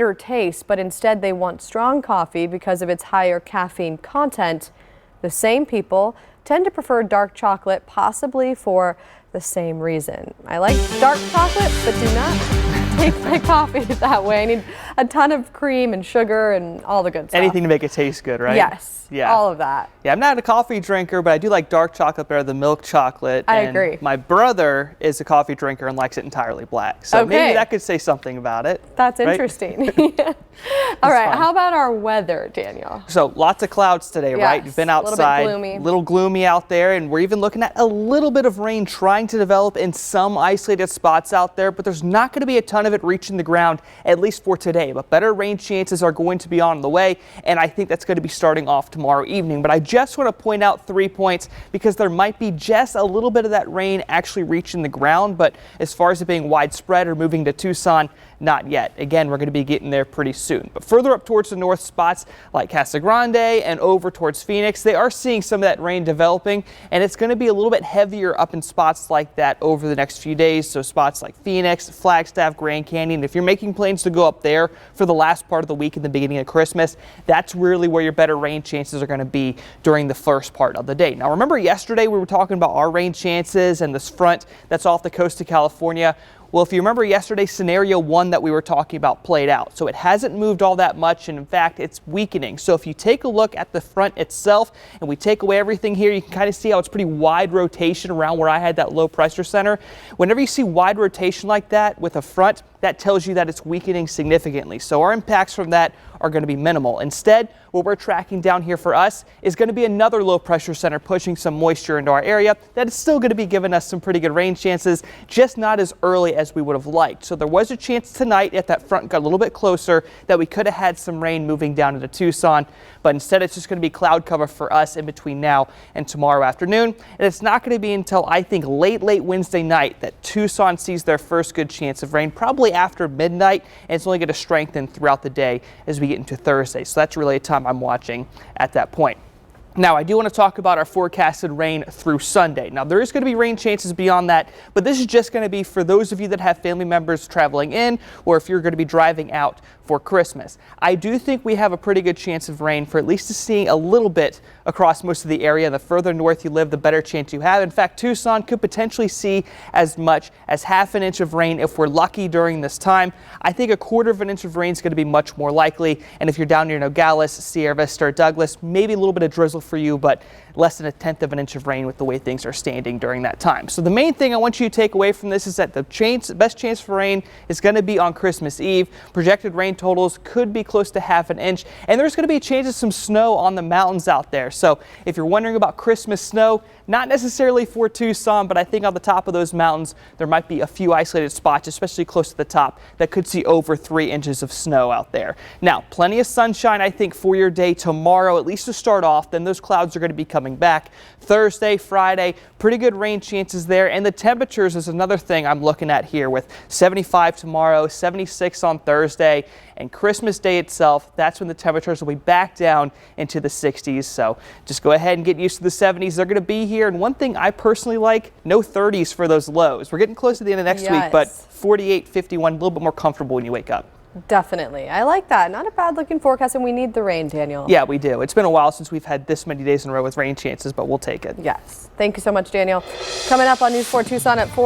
bitter taste, but instead they want strong coffee because of its higher caffeine content. The same people tend to prefer dark chocolate, possibly for the same reason. I like dark chocolate, but do not take my coffee that way. I need a ton of cream and sugar and all the good stuff. Anything to make it taste good, right? Yes, yeah. all of that. Yeah, I'm not a coffee drinker, but I do like dark chocolate better than milk chocolate. I agree. My brother is a coffee drinker and likes it entirely black. So maybe that could say something about it. That's right? interesting. All right, how about our weather, Daniel? So lots of clouds today, right? You've been outside, a little gloomy out there, and we're even looking at a little bit of rain trying to develop in some isolated spots out there, but there's not going to be a ton of it reaching the ground, at least for today. But better rain chances are going to be on the way, and I think that's going to be starting off tomorrow evening. But I just want to point out 3 points because there might be just a little bit of that rain actually reaching the ground, but as far as it being widespread or moving to Tucson, not yet. Again, we're going to be getting there pretty soon. But further up towards the north, spots like Casa Grande and over towards Phoenix, they are seeing some of that rain developing, and it's going to be a little bit heavier up in spots like that over the next few days. So spots like Phoenix, Flagstaff, Grand Canyon. If you're making plans to go up there for the last part of the week and the beginning of Christmas, that's really where your better rain chances are going to be during the first part of the day. Now, remember yesterday we were talking about our rain chances and this front that's off the coast of California. Well, if you remember yesterday, scenario 1 that we were talking about played out. So it hasn't moved all that much, and in fact, it's weakening. So if you take a look at the front itself and we take away everything here, you can kind of see how it's pretty wide rotation around where I had that low pressure center. Whenever you see wide rotation like that with a front, that tells you that it's weakening significantly. So our impacts from that are going to be minimal. Instead, what we're tracking down here for us is going to be another low pressure center pushing some moisture into our area. That is still going to be giving us some pretty good rain chances, just not as early as we would have liked. So there was a chance tonight if that front got a little bit closer that we could have had some rain moving down into Tucson, but instead it's just going to be cloud cover for us in between now and tomorrow afternoon. And it's not going to be until I think late Wednesday night that Tucson sees their first good chance of rain, probably after midnight, and it's only going to strengthen throughout the day as we get into Thursday. So that's really a time I'm watching at that point. Now, I do want to talk about our forecasted rain through Sunday. Now, there is going to be rain chances beyond that, but this is just going to be for those of you that have family members traveling in, or if you're going to be driving out for Christmas. I do think we have a pretty good chance of rain for at least seeing a little bit across most of the area. The further north you live, the better chance you have. In fact, Tucson could potentially see as much as ½ an inch of rain if we're lucky during this time. I think 1/4 inch of rain is going to be much more likely. And if you're down near Nogales, Sierra Vista, or Douglas, maybe a little bit of drizzle for you, but less than 1/10 inch of rain with the way things are standing during that time. So the main thing I want you to take away from this is that the best chance for rain is going to be on Christmas Eve. Projected rain totals could be close to ½ an inch, and there's going to be a chance of some snow on the mountains out there. So if you're wondering about Christmas snow, not necessarily for Tucson, but I think on the top of those mountains there might be a few isolated spots, especially close to the top, that could see over 3 inches of snow out there. Now, plenty of sunshine, I think, for your day tomorrow, at least to start off. Then those clouds are going to be coming back. Thursday, Friday, pretty good rain chances there. And the temperatures is another thing I'm looking at here, with 75 tomorrow, 76 on Thursday, and Christmas Day itself, that's when the temperatures will be back down into the 60s. So just go ahead and get used to the 70s. They're going to be here. And one thing I personally like, no 30s for those lows. We're getting close to the end of next week, but 48, 51, a little bit more comfortable when you wake up. Definitely. I like that. Not a bad looking forecast, and we need the rain, Daniel. Yeah, we do. It's been a while since we've had this many days in a row with rain chances, but we'll take it. Yes. Thank you so much, Daniel. Coming up on News 4 Tucson at 4.